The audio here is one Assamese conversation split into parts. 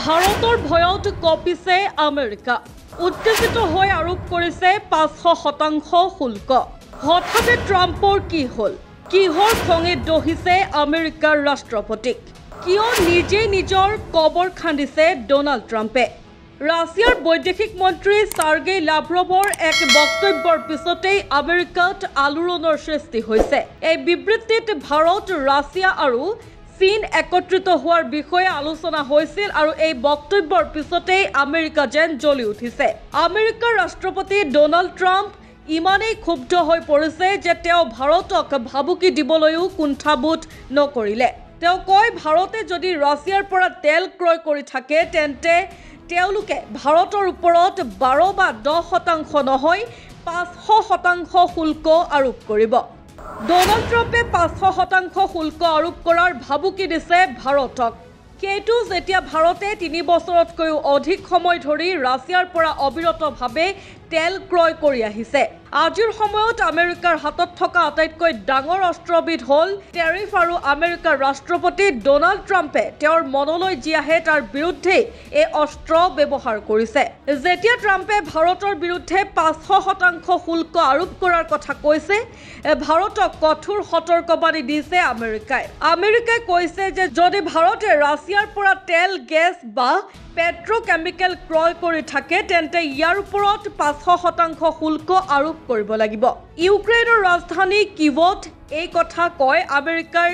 ভাৰতৰ ভয়ত কঁপিছে আমেৰিকা। উত্তেজিত হৈ আৰোপ কৰিছে ৫০০% শুল্ক। হঠাতে ট্ৰাম্পৰ কি হ'ল? কিহৰ খঙে দহিছে আমেৰিকাৰ ৰাষ্ট্ৰপতিক? কিয় নিজেই নিজৰ কবৰ খান্দিছে ডনাল্ড ট্ৰাম্পে? ৰাছিয়াৰ বৈদেশিক মন্ত্ৰী চাৰ্গেই লাভ্ৰভৰ এক বক্তব্যৰ পিছতেই আমেৰিকাত আলোড়নৰ সৃষ্টি হৈছে। এই বিবৃতিত ভাৰত, ৰাছিয়া আৰু চীন একত্ৰিত হোৱাৰ বিষয়ে আলোচনা হৈছিল আৰু এই বক্তব্যৰ পিছতেই আমেৰিকা যেন জ্বলি উঠিছে। আমেৰিকাৰ ৰাষ্ট্ৰপতি ডনাল্ড ট্ৰাম্প ইমানেই ক্ষুব্ধ হৈ পৰিছে যে তেওঁ ভাৰতক ভাবুকি দিবলৈও কুণ্ঠাবোধ নকৰিলে। তেওঁ কয়, ভাৰতে যদি ৰাছিয়াৰ পৰা তেল ক্ৰয় কৰি থাকে তেন্তে তেওঁলোকে ভাৰতৰ ওপৰত ১২ বা ১০% নহয় ৫০০% শুল্ক আৰোপ কৰিব। ডনাল্ড ট্ৰাম্পে ৫০০% শুল্ক আৰোপ কৰাৰ ভাবুকি দিছে ভাৰতক। সেইটো যেতিয়া ভাৰতে ৩ বছৰতকৈও অধিক সময় ধৰি ৰাছিয়াৰ পৰা অবিৰতভাৱে তেল ক্ৰয় কৰি আহিছে। আজিৰ সময়ত আমেৰিকাৰ হাতত থকা আটাইতকৈ ডাঙৰ অস্ত্ৰবিধ হ'ল টেৰিফ আৰু আমেৰিকাৰ ৰাষ্ট্ৰপতি ডনাল্ড ট্ৰাম্পে তেওঁৰ মনলৈ যি আহে তাৰ বিৰুদ্ধে এই অস্ত্ৰ ব্যৱহাৰ কৰিছে। যেতিয়া ট্ৰাম্পে ভাৰতৰ বিৰুদ্ধে ৫০০% শুল্ক আৰোপ কৰাৰ কথা কৈছে, ভাৰতক কঠোৰ সতৰ্কবাণী দিছে আমেৰিকাই। আমেৰিকাই কৈছে যে যদি ভাৰতে ৰাছিয়াৰ পৰা তেল, গেছ বা পেট্ৰ'কেমিকেল ক্ৰয় কৰি থাকে তেন্তে ইয়াৰ ওপৰত ৫০০% শুল্ক আৰোপ কৰিব লাগিব। ইউক্ৰেইনৰ ৰাজধানী কিভত এই কথা কয় আমেৰিকাৰ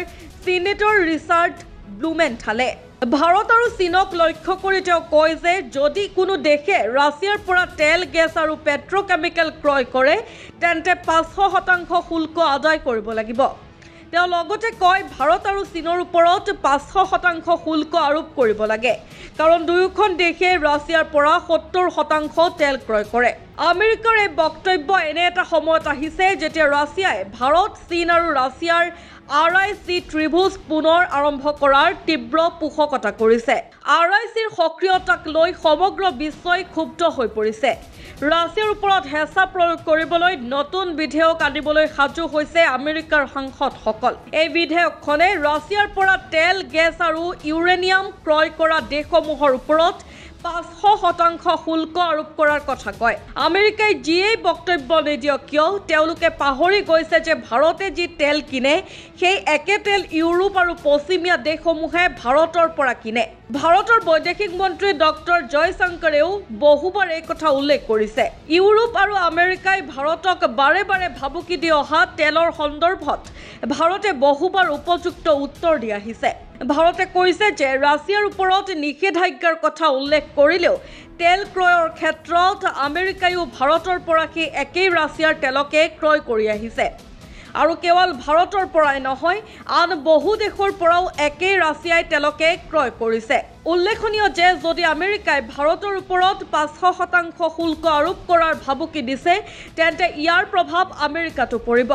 চিনেটৰ ৰিচাৰ্ড ব্লুমেণ্থালে। ভাৰত আৰু চীনক লক্ষ্য কৰি তেওঁ কয় যে যদি কোনো দেশে ৰাছিয়াৰ পৰা তেল, গেছ আৰু পেট্ৰ'কেমিকেল ক্ৰয় কৰে তেন্তে ৫০০% শুল্ক আদায় কৰিব লাগিব। তেওঁ লগতে কয়, ভাৰত আৰু চীনৰ ওপৰত ৫০০% শুল্ক আৰোপ কৰিব লাগে, কাৰণ দুয়োখন দেশে ৰাছিয়াৰ পৰা ৭০% তেল ক্ৰয় কৰে। আমেৰিকাৰ এই বক্তব্য এনে এটা সময়ত আহিছে যেতিয়া ৰাছিয়াই ভাৰত, চীন আৰু ৰাছিয়াৰ RIC ত্ৰিভুজ পুনৰ আৰম্ভ কৰাৰ তীব্ৰ পোষকতা কৰিছে। RICৰ সক্ৰিয়তাক লৈ সমগ্ৰ বিশ্বই ক্ষুব্ধ হৈ পৰিছে। ৰাছিয়াৰ ওপৰত হেঁচা প্ৰয়োগ কৰিবলৈ নতুন বিধেয়ক আনিবলৈ সাজু হৈছে আমেৰিকাৰ সাংসদসকল। এই বিধেয়কখনে ৰাছিয়াৰ পৰা তেল, গেছ আৰু ইউৰেনিয়াম ক্ৰয় কৰা দেশসমূহৰ ওপৰত ৫০০% শুল্ক আৰোপ কৰাৰ কথা কয়। আমেৰিকাই যিয়েই বক্তব্য নিদিয়ক কিয় তেওঁলোকে পাহৰি গৈছে যে ভাৰতে যি তেল কিনে সেই একে তেল ইউৰোপ আৰু পশ্চিমীয়া দেশসমূহে ভাৰতৰ পৰা কিনে। ভাৰতৰ বৈদেশিক মন্ত্ৰী ডক্টৰ জয়শংকৰেও বহুবাৰ এই কথা উল্লেখ কৰিছে। ইউৰোপ আৰু আমেৰিকাই ভাৰতক বাৰে বাৰে ভাবুকি দি অহা তেলৰ সন্দৰ্ভত ভাৰতে বহুবাৰ উপযুক্ত উত্তৰ দি আহিছে। ভাৰতে কৈছে যে ৰাছিয়াৰ ওপৰত নিষেধাজ্ঞাৰ কথা উল্লেখ কৰিলেও তেল ক্ৰয়ৰ ক্ষেত্ৰত আমেৰিকাইও ভাৰতৰ পৰা সেই একেই ৰাছিয়াৰ তেলকে ক্ৰয় কৰি আহিছে। আৰু কেৱল ভাৰতৰ পৰাই নহয়, আন বহু দেশৰ পৰাও একেই ৰাছিয়াই তেলকে ক্ৰয় কৰিছে। উল্লেখনীয় যে যদি আমেৰিকাই ভাৰতৰ ওপৰত ৫০০% শুল্ক আৰোপ কৰাৰ ভাবুকি দিছে তেন্তে ইয়াৰ প্ৰভাৱ আমেৰিকাতো পৰিব,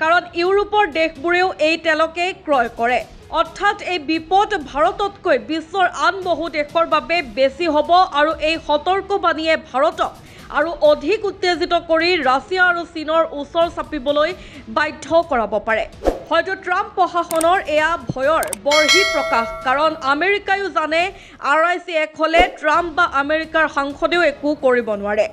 কাৰণ ইউৰোপৰ দেশবোৰেও এই তেলকে ক্ৰয় কৰে। অৰ্থাৎ এই বিপদ ভাৰততকৈ বিশ্বৰ আন বহু দেশৰ বাবে বেছি হ'ব আৰু এই সতৰ্কবাণীয়ে ভাৰতক আৰু অধিক উত্তেজিত কৰি ৰাছিয়া আৰু চীনৰ ওচৰ চাপিবলৈ বাধ্য কৰাব পাৰে। হয়তো ট্ৰাম্প প্ৰশাসনৰ এয়া ভয়ৰ বৰ্হি প্ৰকাশ, কাৰণ আমেৰিকাইও জানে RIC এক হ'লে ট্ৰাম্প বা আমেৰিকাৰ সাংসদেও একো কৰিব নোৱাৰে।